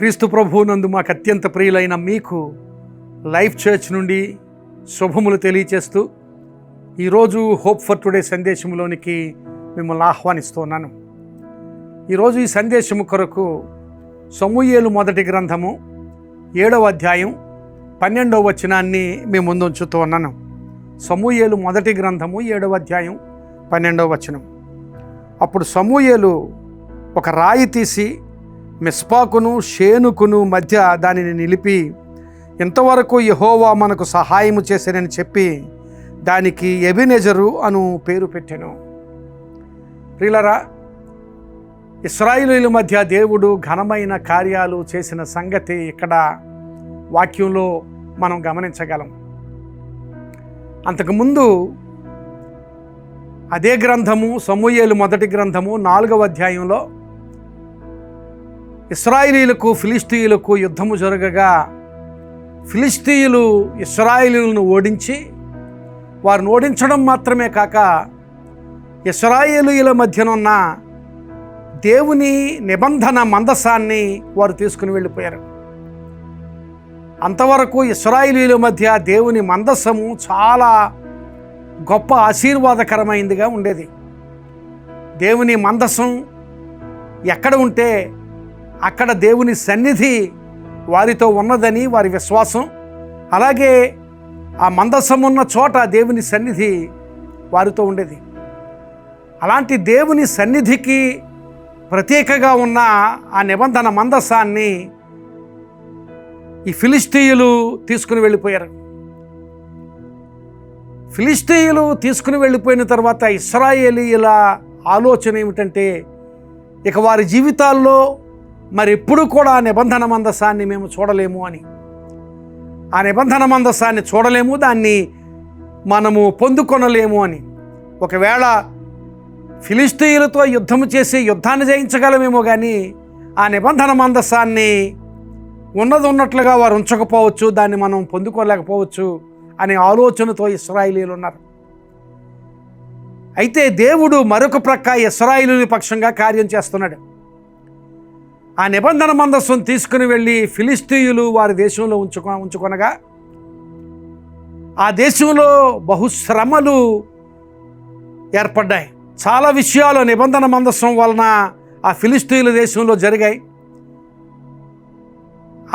క్రీస్తు ప్రభువునందు మాకు అత్యంత ప్రియులైన మీకు లైఫ్ చర్చ్ నుండి శుభములు తెలియచేస్తూ ఈరోజు హోప్ ఫర్ టుడే సందేశంలోనికి మిమ్మల్ని ఆహ్వానిస్తున్నాను. ఈరోజు ఈ సందేశము కొరకు సమూయేలు మొదటి గ్రంథము 7వ అధ్యాయం 12వ వచనాన్ని మీ ముందు ఉంచుతూ ఉన్నాను. సమూయేలు మొదటి గ్రంథము 7వ అధ్యాయం 12వ వచనం. అప్పుడు సమూయేలు ఒక రాయి తీసి మిస్పాకును షేనుకును మధ్య దానిని నిలిపి, ఇంతవరకు యెహోవా మనకు సహాయము చేశానని చెప్పి దానికి ఎబెనెజరు అను పేరు పెట్టెను. ప్రియులారా, ఇశ్రాయేలీయుల మధ్య దేవుడు ఘనమైన కార్యాలు చేసిన సంగతి ఇక్కడ వాక్యంలో మనం గమనించగలం. అంతకుముందు అదే గ్రంథము సమూయేలు మొదటి గ్రంథము 4వ అధ్యాయంలో ఇశ్రాయేలీయులకు ఫిలిష్తీయులకు యుద్ధము జరగగా ఫిలిష్తీయులు ఇశ్రాయేలీయులను ఓడించి వారిని ఓడించడం మాత్రమే కాక ఇశ్రాయేలీయుల మధ్యనున్న దేవుని నిబంధన మందసాన్ని వారు తీసుకుని వెళ్ళిపోయారు. అంతవరకు ఇశ్రాయేలీయుల మధ్య దేవుని మందసము చాలా గొప్ప ఆశీర్వాదకరమైందిగా ఉండేది. దేవుని మందసం ఎక్కడ ఉంటే అక్కడ దేవుని సన్నిధి వారితో ఉన్నదని వారి విశ్వాసం. అలాగే ఆ మందసం ఉన్న చోట దేవుని సన్నిధి వారితో ఉండేది. అలాంటి దేవుని సన్నిధికి ప్రత్యేకగా ఉన్న ఆ నిబంధన మందసాన్ని ఈ ఫిలిష్తీయులు తీసుకుని వెళ్ళిపోయారు. ఫిలిష్తీయులు తీసుకుని వెళ్ళిపోయిన తర్వాత ఇశ్రాయేలీయుల ఆలోచన ఏమిటంటే, ఇక వారి జీవితాల్లో మరి ఎప్పుడు కూడా నిబంధన మందసాన్ని మేము చూడలేము అని. ఆ నిబంధన మందసాన్ని చూడలేము, దాన్ని మనము పొందుకొనలేము అని. ఒకవేళ ఫిలిష్తీయులతో యుద్ధము చేసి యుద్ధాన్ని జయించగలమేమో కానీ ఆ నిబంధన మందసాన్ని ఉన్నది ఉన్నట్లుగా వారు ఉంచకపోవచ్చు, దాన్ని మనం పొందుకోలేకపోవచ్చు అనే ఆలోచనతో ఇశ్రాయేలీయులు ఉన్నారు. అయితే దేవుడు మరొక ప్రక్క ఇశ్రాయేలీయుల పక్షంగా కార్యం చేస్తున్నాడు. ఆ నిబంధన మందస్సును తీసుకుని వెళ్ళి ఫిలిష్తీయులు వారి దేశంలో ఉంచుకొనగా ఆ దేశంలో బహుశ్రమలు ఏర్పడ్డాయి. చాలా విషయాలు నిబంధన మందస్సం వలన ఆ ఫిలిష్తీయుల దేశంలో జరిగాయి.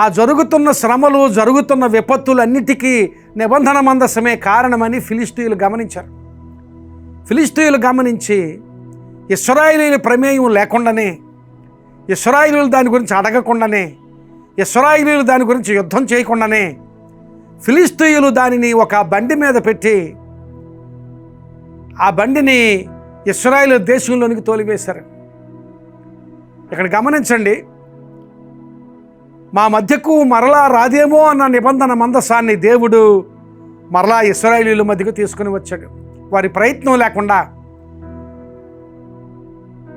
ఆ జరుగుతున్న శ్రమలు, జరుగుతున్న విపత్తులన్నిటికీ నిబంధన మందసమే కారణమని ఫిలిష్తీయులు గమనించారు. ఫిలిష్తీయులు గమనించి ఇశ్రాయేలీయుల ప్రమేయం లేకుండానే, ఇశ్రాయేలీయులు దాని గురించి అడగకుండానే, ఇశ్రాయేలీయులు దాని గురించి యుద్ధం చేయకుండానే ఫిలిష్తీయులు దానిని ఒక బండి మీద పెట్టి ఆ బండిని ఇశ్రాయేలు దేశంలోనికి తోలివేశారు. ఇక్కడ గమనించండి, మా మధ్యకు మరలా రాదేమో అన్న నిబంధన మందసాన్ని దేవుడు మరలా ఇశ్రాయేలీయుల మధ్యకు తీసుకుని వచ్చాడు. వారి ప్రయత్నం లేకుండా,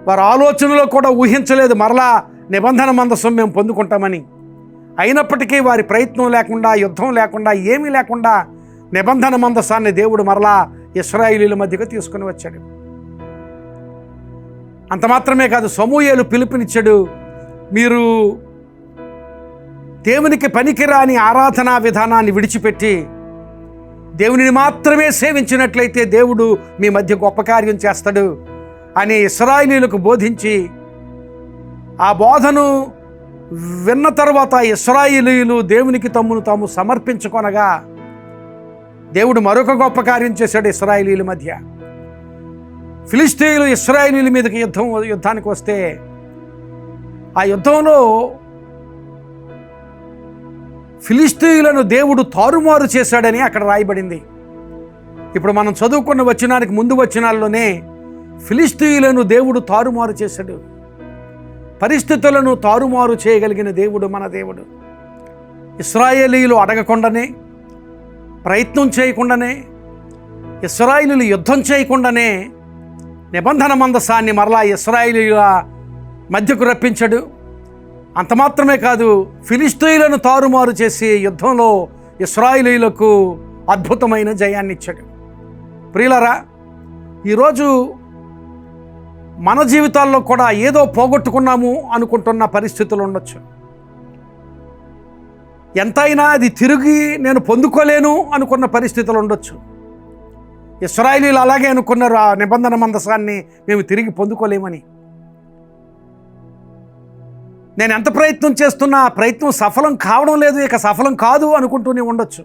వారి ఆలోచనలో కూడా ఊహించలేదు మరలా నిబంధన మందసం మేము పొందుకుంటామని. అయినప్పటికీ వారి ప్రయత్నం లేకుండా, యుద్ధం లేకుండా, ఏమీ లేకుండా నిబంధన మందసాన్ని దేవుడు మరలా ఇశ్రాయేలీయుల మధ్యకు తీసుకుని వచ్చాడు. అంత మాత్రమే కాదు, సమూయేలు పిలుపునిచ్చాడు, మీరు దేవునికి పనికిరాని ఆరాధనా విధానాన్ని విడిచిపెట్టి దేవునిని మాత్రమే సేవించినట్లయితే దేవుడు మీ మధ్య గొప్ప కార్యం చేస్తాడు అని ఇశ్రాయేలీయులకు బోధించి, ఆ బోధను విన్న తర్వాత ఇశ్రాయేలీయులు దేవునికి తమ్మును తాము సమర్పించుకొనగా దేవుడు మరొక గొప్ప కార్యం చేశాడు ఇశ్రాయేలీయుల మధ్య. ఫిలిష్తీయులు ఇశ్రాయేలీయుల మీదకి యుద్ధానికి వస్తే ఆ యుద్ధంలో ఫిలిష్తీయులను దేవుడు తారుమారు చేశాడని అక్కడ రాయబడింది. ఇప్పుడు మనం చదువుకున్న వచనానికి ముందు వచనాల్లోనే ఫిలిష్తీయులను దేవుడు తారుమారు చేశాడు. పరిస్థితులను తారుమారు చేయగలిగిన దేవుడు మన దేవుడు. ఇశ్రాయేలీయులు అడగకుండానే, ప్రయత్నం చేయకుండానే, ఇశ్రాయేలీయులు యుద్ధం చేయకుండానే నిబంధన మందసాన్ని మరలా ఇశ్రాయేలీయుల మధ్యకు రప్పించాడు. అంత మాత్రమే కాదు, ఫిలిష్తీయులను తారుమారు చేసి యుద్ధంలో ఇశ్రాయేలీయులకు అద్భుతమైన జయాన్ని ఇచ్చాడు. ప్రియులారా, ఈరోజు మన జీవితాల్లో కూడా ఏదో పోగొట్టుకున్నాము అనుకుంటున్న పరిస్థితులు ఉండొచ్చు. ఎంతైనా అది తిరిగి నేను పొందుకోలేను అనుకున్న పరిస్థితులు ఉండొచ్చు. ఇశ్రాయేలీయులు అలాగే అనుకున్నారు, ఆ నిబంధన మందసాన్ని మేము తిరిగి పొందుకోలేమని. నేను ఎంత ప్రయత్నం చేస్తున్నా ఆ ప్రయత్నం సఫలం కావడం లేదు, ఇక సఫలం కాదు అనుకుంటూనే ఉండొచ్చు.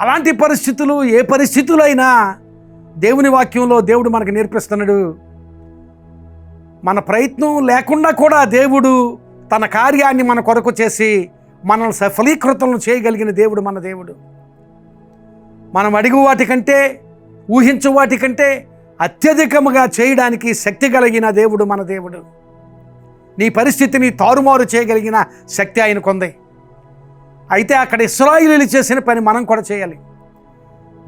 అలాంటి పరిస్థితులు, ఏ పరిస్థితులు అయినా దేవుని వాక్యంలో దేవుడు మనకు నేర్పిస్తున్నాడు. మన ప్రయత్నం లేకుండా కూడా దేవుడు తన కార్యాన్ని మన కొరకు చేసి మనల్ని సఫలీకృతం చేయగలిగిన దేవుడు మన దేవుడు. మనం అడిగు వాటికంటే, ఊహించు వాటికంటే అత్యధికముగా చేయడానికి శక్తి కలిగిన దేవుడు మన దేవుడు. నీ పరిస్థితిని తారుమారు చేయగలిగిన శక్తి ఆయనకుంది. అయితే అక్కడ ఇశ్రాయేలీయులు చేసిన పని మనం కూడా చేయాలి.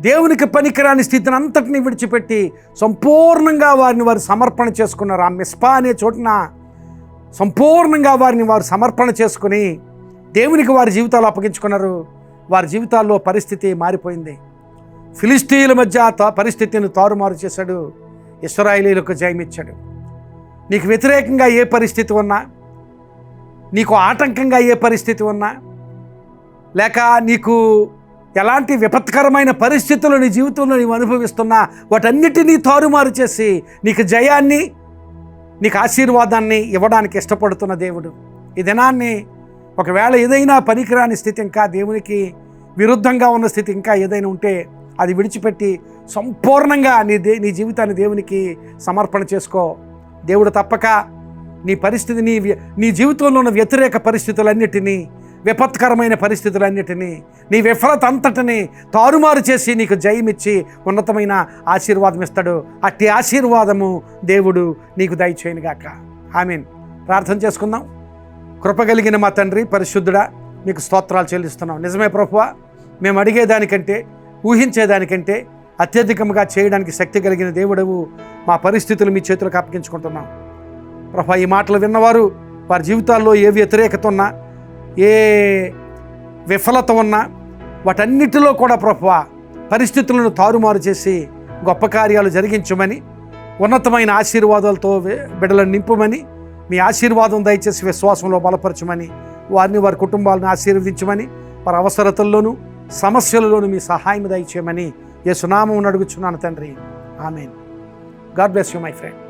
దేవునికి పనికిరాని స్థితిని అంతటిని విడిచిపెట్టి సంపూర్ణంగా వారిని వారు సమర్పణ చేసుకున్నారు. ఆ మిస్పా అనే చోటున సంపూర్ణంగా వారిని వారు సమర్పణ చేసుకుని దేవునికి వారి జీవితాలు అప్పగించుకున్నారు. వారి జీవితాల్లో పరిస్థితి మారిపోయింది. ఫిలిష్తీయుల మధ్య పరిస్థితిని తారుమారు చేశాడు, ఇశ్రాయేలీయులకు జయమిచ్చాడు. నీకు వ్యతిరేకంగా ఏ పరిస్థితి ఉన్నా, నీకు ఆటంకంగా ఏ పరిస్థితి ఉన్నా, లేక నీకు ఎలాంటి విపత్కరమైన పరిస్థితులు నీ జీవితంలో నీవు అనుభవిస్తున్నా, వాటన్నిటినీ తారుమారు చేసి నీకు జయాన్ని, నీకు ఆశీర్వాదాన్ని ఇవ్వడానికి ఇష్టపడుతున్న దేవుడు. ఈ దినాన్ని ఒకవేళ ఏదైనా పనికిరాని స్థితి, ఇంకా దేవునికి విరుద్ధంగా ఉన్న స్థితి ఇంకా ఏదైనా ఉంటే అది విడిచిపెట్టి సంపూర్ణంగా నీ జీవితాన్ని దేవునికి సమర్పణ చేసుకో. దేవుడు తప్పక నీ పరిస్థితి, నీ జీవితంలో ఉన్న వ్యతిరేక పరిస్థితులన్నిటినీ, విపత్కరమైన పరిస్థితులన్నిటినీ, నీ విఫలత అంతటిని తారుమారు చేసి నీకు జయమిచ్చి ఉన్నతమైన ఆశీర్వాదం ఇస్తాడు. అట్టి ఆశీర్వాదము దేవుడు నీకు దయచేయునుగాక. ఆమేన్. ప్రార్థన చేసుకుందాం. కృపగలిగిన మా తండ్రి, పరిశుద్ధుడా, మీకు స్తోత్రాలు చెల్లిస్తున్నాం. నిజమే ప్రభువా, మేము అడిగేదానికంటే, ఊహించేదానికంటే అత్యధికంగా చేయడానికి శక్తి కలిగిన దేవుడవు. మా పరిస్థితులు మీ చేతులకు అప్పగించుకుంటున్నాం ప్రభా. ఈ మాటలు విన్నవారు వారి జీవితాల్లో ఏ వ్యతిరేకత ఉన్నా, ఏ విఫలత ఉన్నా, వాటన్నిటిలో కూడా ప్రభువా పరిస్థితులను తారుమారు చేసి గొప్ప కార్యాలు జరిగించమని, ఉన్నతమైన ఆశీర్వాదాలతో బిడ్డలను నింపమని, మీ ఆశీర్వాదం దయచేసి విశ్వాసంలో బలపరచమని, వారిని వారి కుటుంబాలను ఆశీర్వదించమని, వారి అవసరతల్లోనూ సమస్యలలోనూ మీ సహాయం దయచేయమని యేసు నామమున అడుగుచున్నాను తండ్రి. Amen. God bless you my friend.